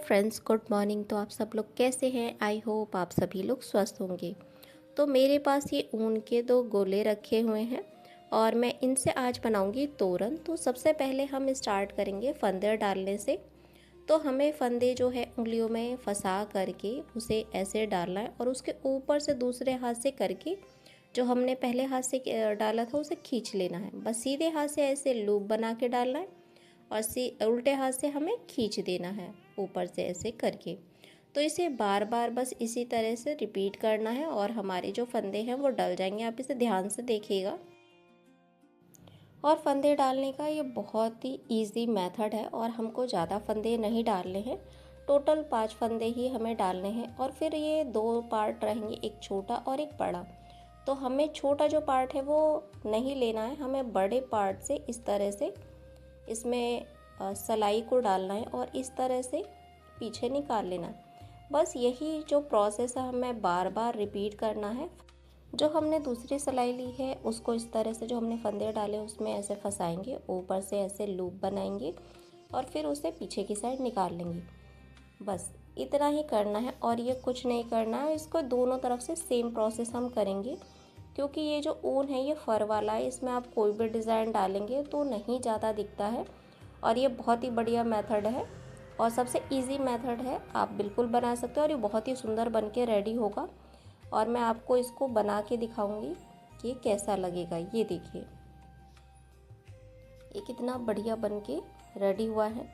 Friends, good morning. तो आप सब लोग कैसे हैं? आई होप आप सभी लोग स्वस्थ होंगे। तो मेरे पास ये ऊन के 2 गोले रखे हुए हैं और मैं इनसे आज बनाऊंगी तोरन। तो सबसे पहले हम स्टार्ट करेंगे फंदे डालने से। तो हमें फंदे जो है उंगलियों में फंसा करके उसे ऐसे डालना है और उसके ऊपर से दूसरे हाथ से करके जो हमने पहले हाथ से डाला था उसे खींच लेना है। बस सीधे हाथ से ऐसे लूप बना के डालना है और उल्टे हाथ से हमें खींच देना है ऊपर से ऐसे करके। तो इसे बार बार बस इसी तरह से रिपीट करना है और हमारे जो फंदे हैं वो डल जाएंगे। आप इसे ध्यान से देखिएगा। और फंदे डालने का ये बहुत ही इजी मेथड है और हमको ज़्यादा फंदे नहीं डालने हैं। टोटल 5 फंदे ही हमें डालने हैं और फिर ये 2 पार्ट रहेंगे, एक छोटा और एक बड़ा। तो हमें छोटा जो पार्ट है वो नहीं लेना है, हमें बड़े पार्ट से इस तरह से इसमें सलाई को डालना है और इस तरह से पीछे निकाल लेना है। बस यही जो प्रोसेस है हमें बार बार रिपीट करना है। जो हमने दूसरी सिलाई ली है उसको इस तरह से जो हमने फंदे डाले उसमें ऐसे फंसाएंगे, ऊपर से ऐसे लूप बनाएंगे और फिर उसे पीछे की साइड निकाल लेंगे। बस इतना ही करना है और ये कुछ नहीं करना है। इसको दोनों तरफ से सेम प्रोसेस हम करेंगे क्योंकि ये जो ऊन है ये फ़र वाला है, इसमें आप कोई भी डिज़ाइन डालेंगे तो नहीं ज़्यादा दिखता है और ये बहुत ही बढ़िया मेथड है और सबसे इजी मेथड है। आप बिल्कुल बना सकते हो और ये बहुत ही सुंदर बन के रेडी होगा और मैं आपको इसको बना के दिखाऊंगी कि कैसा लगेगा। ये देखिए, ये कितना बढ़िया बन के रेडी हुआ है।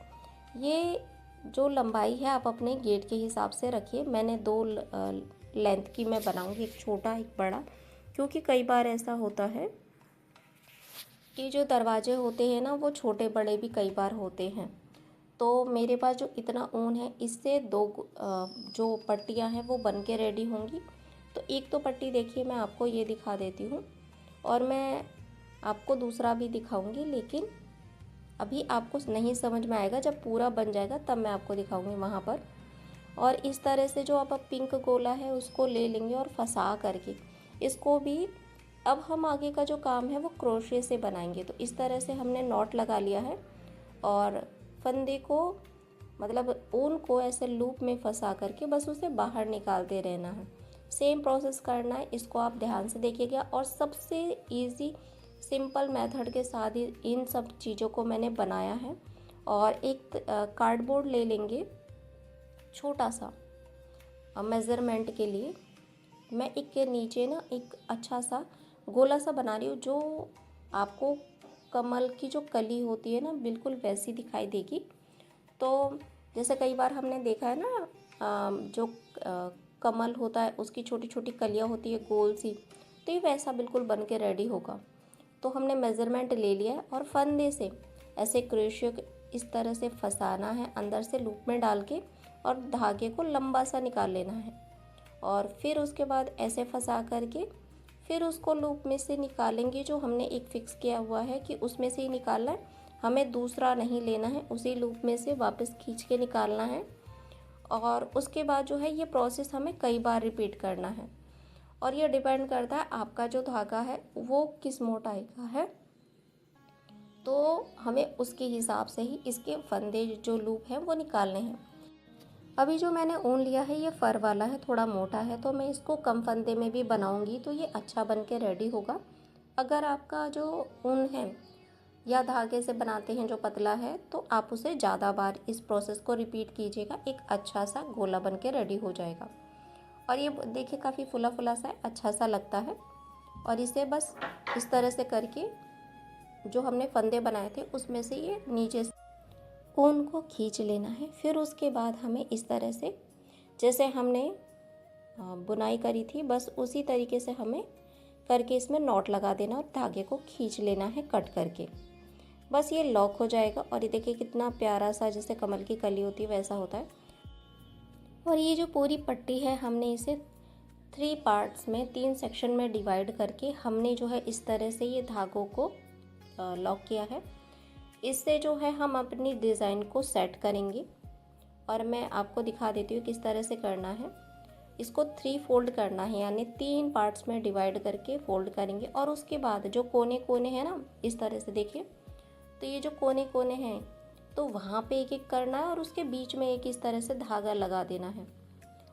ये जो लंबाई है आप अपने गेट के हिसाब से रखिए। मैंने 2 लेंथ की मैं बनाऊंगी, एक छोटा एक बड़ा, क्योंकि कई बार ऐसा होता है कि जो दरवाजे होते हैं ना वो छोटे बड़े भी कई बार होते हैं। तो मेरे पास जो इतना ऊन है इससे 2 जो पट्टियां हैं वो बन के रेडी होंगी। तो एक तो पट्टी देखिए मैं आपको ये दिखा देती हूँ और मैं आपको दूसरा भी दिखाऊंगी, लेकिन अभी आपको नहीं समझ में आएगा, जब पूरा बन जाएगा तब मैं आपको दिखाऊंगी वहाँ पर। और इस तरह से जो आप पिंक गोला है उसको ले लेंगे और फंसा करके इसको भी अब हम आगे का जो काम है वो क्रोशे से बनाएंगे। तो इस तरह से हमने नॉट लगा लिया है और फंदे को मतलब ऊन को ऐसे लूप में फंसा करके बस उसे बाहर निकालते रहना है। सेम प्रोसेस करना है, इसको आप ध्यान से देखिएगा। और सबसे इजी सिंपल मेथड के साथ ही इन सब चीज़ों को मैंने बनाया है। और एक कार्डबोर्ड ले लेंगे छोटा सा मेज़रमेंट के लिए। मैं एक के नीचे ना एक अच्छा सा गोला सा बना रही हूँ जो आपको कमल की जो कली होती है ना बिल्कुल वैसी दिखाई देगी। तो जैसे कई बार हमने देखा है ना जो कमल होता है उसकी छोटी छोटी कलियाँ होती है गोल सी, तो ये वैसा बिल्कुल बन के रेडी होगा। तो हमने मेज़रमेंट ले लिया है और फंदे से ऐसे क्रोशियो इस तरह से फंसाना है अंदर से लूप में डाल के और धागे को लंबा सा निकाल लेना है और फिर उसके बाद ऐसे फंसा करके फिर उसको लूप में से निकालेंगे। जो हमने एक फिक्स किया हुआ है कि उसमें से ही निकालना है, हमें दूसरा नहीं लेना है, उसी लूप में से वापस खींच के निकालना है। और उसके बाद जो है ये प्रोसेस हमें कई बार रिपीट करना है और ये डिपेंड करता है आपका जो धागा है वो किस मोटाई का है, तो हमें उसके हिसाब से ही इसके फंदे जो लूप हैं वो निकालने हैं। अभी जो मैंने ऊन लिया है ये फ़र वाला है, थोड़ा मोटा है, तो मैं इसको कम फंदे में भी बनाऊंगी तो ये अच्छा बन के रेडी होगा। अगर आपका जो ऊन है या धागे से बनाते हैं जो पतला है तो आप उसे ज़्यादा बार इस प्रोसेस को रिपीट कीजिएगा, एक अच्छा सा गोला बन के रेडी हो जाएगा। और ये देखिए काफ़ी फुला फुला सा अच्छा सा लगता है। और इसे बस इस तरह से करके जो हमने फंदे बनाए थे उसमें से ये नीचे ऊन को खींच लेना है। फिर उसके बाद हमें इस तरह से जैसे हमने बुनाई करी थी बस उसी तरीके से हमें करके इसमें नॉट लगा देना और धागे को खींच लेना है कट करके। बस ये लॉक हो जाएगा और ये देखिए कितना प्यारा सा जैसे कमल की कली होती है वैसा होता है। और ये जो पूरी पट्टी है हमने इसे 3 पार्ट्स में 3 सेक्शन में डिवाइड करके हमने जो है इस तरह से ये धागों को लॉक किया है। इससे जो है हम अपनी डिज़ाइन को सेट करेंगे और मैं आपको दिखा देती हूँ किस तरह से करना है। इसको 3 फोल्ड करना है, यानी 3 पार्ट्स में डिवाइड करके फोल्ड करेंगे और उसके बाद जो कोने कोने हैं ना इस तरह से देखिए, तो ये जो कोने कोने हैं तो वहाँ पे एक एक करना है और उसके बीच में एक इस तरह से धागा लगा देना है।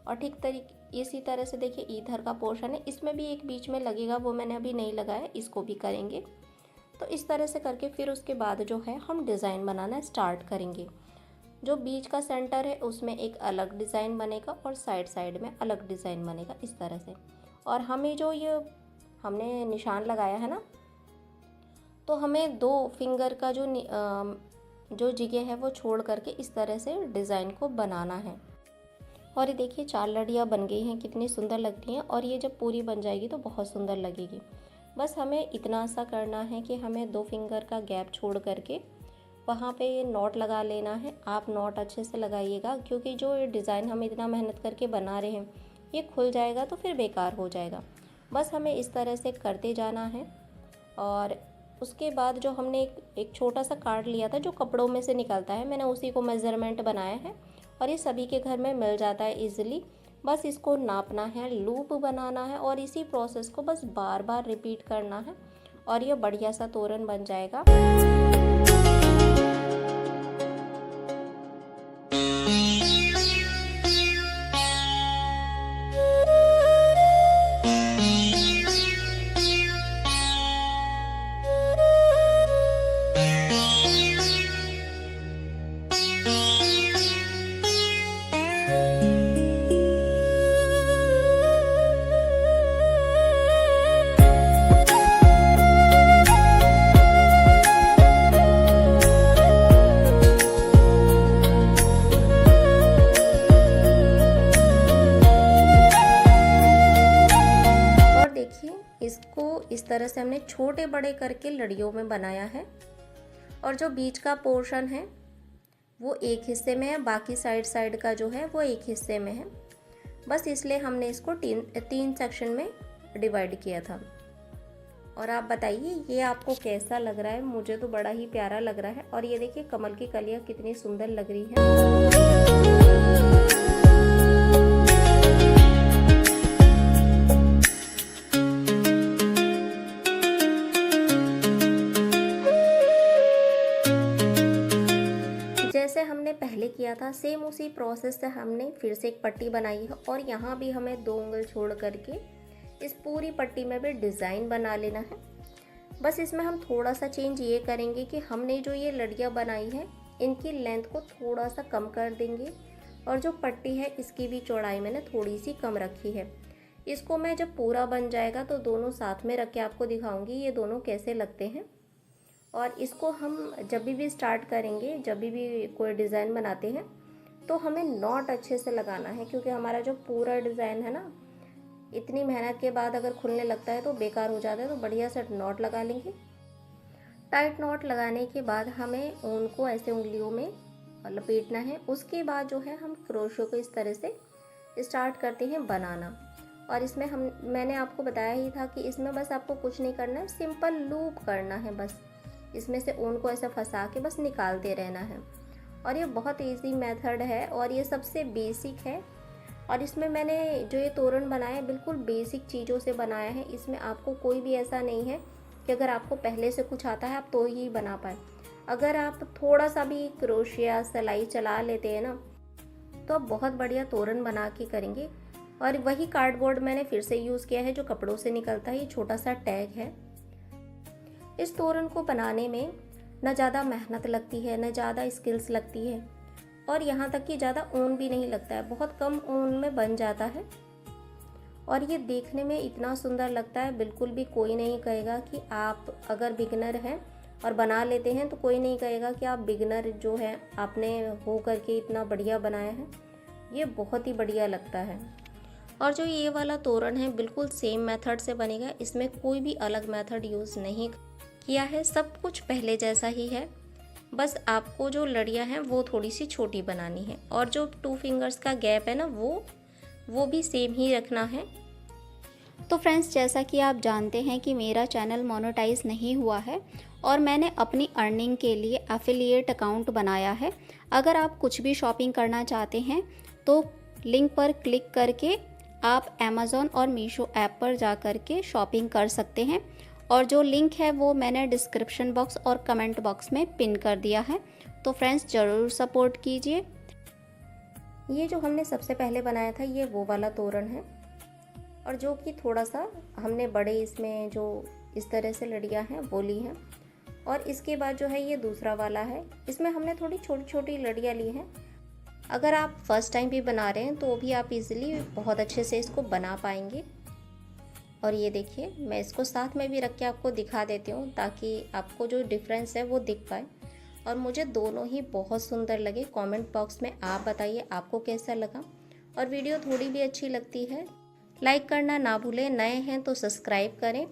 और ठीक इसी तरह से देखिए इधर का पोर्शन है, इसमें भी एक बीच में लगेगा, वो मैंने अभी नहीं लगाया, इसको भी करेंगे। तो इस तरह से करके फिर उसके बाद जो है हम डिज़ाइन बनाना स्टार्ट करेंगे। जो बीच का सेंटर है उसमें एक अलग डिज़ाइन बनेगा और साइड साइड में अलग डिज़ाइन बनेगा इस तरह से। और हमें जो ये हमने निशान लगाया है ना, तो हमें 2 फिंगर का जो जगह है वो छोड़ करके इस तरह से डिज़ाइन को बनाना है। और ये देखिए 4 लड़ियाँ बन गई हैं, कितनी सुंदर लगती हैं। और ये जब पूरी बन जाएगी तो बहुत सुंदर लगेगी। बस हमें इतना सा करना है कि हमें 2 फिंगर का गैप छोड़ करके वहाँ पे ये नॉट लगा लेना है। आप नॉट अच्छे से लगाइएगा, क्योंकि जो ये डिज़ाइन हम इतना मेहनत करके बना रहे हैं ये खुल जाएगा तो फिर बेकार हो जाएगा। बस हमें इस तरह से करते जाना है। और उसके बाद जो हमने एक छोटा सा कार्ड लिया था जो कपड़ों में से निकलता है, मैंने उसी को मेज़रमेंट बनाया है और ये सभी के घर में मिल जाता है ईज़िली। बस इसको नापना है, लूप बनाना है और इसी प्रोसेस को बस बार बार रिपीट करना है और ये बढ़िया सा तोरण बन जाएगा। इसको इस तरह से हमने छोटे बड़े करके लड़ियों में बनाया है। और जो बीच का पोर्शन है वो एक हिस्से में है, बाकी साइड का जो है वो एक हिस्से में है। बस इसलिए हमने इसको तीन सेक्शन में डिवाइड किया था। और आप बताइए ये आपको कैसा लग रहा है? मुझे तो बड़ा ही प्यारा लग रहा है। और ये देखिए कमल की कलियां कितनी सुंदर लग रही है। जैसे हमने पहले किया था सेम उसी प्रोसेस से हमने फिर से एक पट्टी बनाई है और यहाँ भी हमें 2 उंगल छोड़ करके इस पूरी पट्टी में भी डिज़ाइन बना लेना है। बस इसमें हम थोड़ा सा चेंज ये करेंगे कि हमने जो ये लड़ियाँ बनाई है इनकी लेंथ को थोड़ा सा कम कर देंगे और जो पट्टी है इसकी भी चौड़ाई मैंने थोड़ी सी कम रखी है। इसको मैं जब पूरा बन जाएगा तो दोनों साथ में रख के आपको दिखाऊंगी ये दोनों कैसे लगते हैं। और इसको हम जब भी स्टार्ट करेंगे, जब भी कोई डिज़ाइन बनाते हैं तो हमें नॉट अच्छे से लगाना है, क्योंकि हमारा जो पूरा डिज़ाइन है ना इतनी मेहनत के बाद अगर खुलने लगता है तो बेकार हो जाता है। तो बढ़िया से नॉट लगा लेंगे। टाइट नॉट लगाने के बाद हमें ऊन को ऐसे उंगलियों में लपेटना है। उसके बाद जो है हम क्रोशो को इस तरह से स्टार्ट करते हैं बनाना। और इसमें मैंने आपको बताया ही था कि इसमें बस आपको कुछ नहीं करना है, सिंपल लूप करना है। बस इसमें से ऊन को ऐसे फंसा के बस निकालते रहना है। और ये बहुत इजी मेथड है और ये सबसे बेसिक है। और इसमें मैंने जो ये तोरण बनाया है बिल्कुल बेसिक चीज़ों से बनाया है। इसमें आपको कोई भी ऐसा नहीं है कि अगर आपको पहले से कुछ आता है आप तो ही बना पाए। अगर आप थोड़ा सा भी क्रोशिया सिलाई चला लेते हैं ना तो आप बहुत बढ़िया तोरण बना के करेंगे। और वही कार्डबोर्ड मैंने फिर से यूज़ किया है जो कपड़ों से निकलता है। ये छोटा सा टैग है। इस तोरण को बनाने में न ज़्यादा मेहनत लगती है, न ज़्यादा स्किल्स लगती है और यहाँ तक कि ज़्यादा ऊन भी नहीं लगता है। बहुत कम ऊन में बन जाता है और ये देखने में इतना सुंदर लगता है। बिल्कुल भी कोई नहीं कहेगा कि आप अगर बिगिनर हैं और बना लेते हैं तो कोई नहीं कहेगा कि आप बिगिनर जो है आपने हो करके इतना बढ़िया बनाया है। ये बहुत ही बढ़िया लगता है। और जो ये वाला तोरण है बिल्कुल सेम मेथड से बनेगा। इसमें कोई भी अलग मेथड यूज़ नहीं किया है, सब कुछ पहले जैसा ही है। बस आपको जो लड़ियाँ हैं वो थोड़ी सी छोटी बनानी है और जो 2 फिंगर्स का गैप है ना वो भी सेम ही रखना है। तो फ्रेंड्स, जैसा कि आप जानते हैं कि मेरा चैनल मोनेटाइज नहीं हुआ है और मैंने अपनी अर्निंग के लिए एफिलिएट अकाउंट बनाया है। अगर आप कुछ भी शॉपिंग करना चाहते हैं तो लिंक पर क्लिक करके आप अमेज़ॉन और मीशो ऐप पर जा कर के शॉपिंग कर सकते हैं। और जो लिंक है वो मैंने डिस्क्रिप्शन बॉक्स और कमेंट बॉक्स में पिन कर दिया है। तो फ्रेंड्स ज़रूर सपोर्ट कीजिए। ये जो हमने सबसे पहले बनाया था ये वो वाला तोरण है, और जो कि थोड़ा सा हमने बड़े इसमें जो इस तरह से लड़ियाँ हैं वो ली हैं। और इसके बाद जो है ये दूसरा वाला है, इसमें हमने थोड़ी छोटी छोटी लड़ियाँ ली हैं। अगर आप फर्स्ट टाइम भी बना रहे हैं तो भी आप इजीली बहुत अच्छे से इसको बना पाएंगे। और ये देखिए, मैं इसको साथ में भी रख के आपको दिखा देती हूँ ताकि आपको जो डिफरेंस है वो दिख पाए। और मुझे दोनों ही बहुत सुंदर लगे। कमेंट बॉक्स में आप बताइए आपको कैसा लगा। और वीडियो थोड़ी भी अच्छी लगती है लाइक करना ना भूलें, नए हैं तो सब्सक्राइब करें।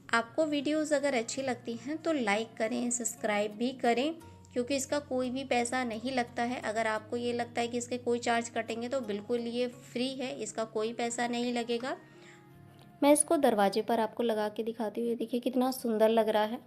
आपको वीडियोस अगर अच्छी लगती हैं तो लाइक करें, सब्सक्राइब भी करें, क्योंकि इसका कोई भी पैसा नहीं लगता है। अगर आपको ये लगता है कि इसके कोई चार्ज कटेंगे तो बिल्कुल ये फ्री है, इसका कोई पैसा नहीं लगेगा। मैं इसको दरवाजे पर आपको लगा के दिखाती हूँ। ये देखिए कितना सुंदर लग रहा है।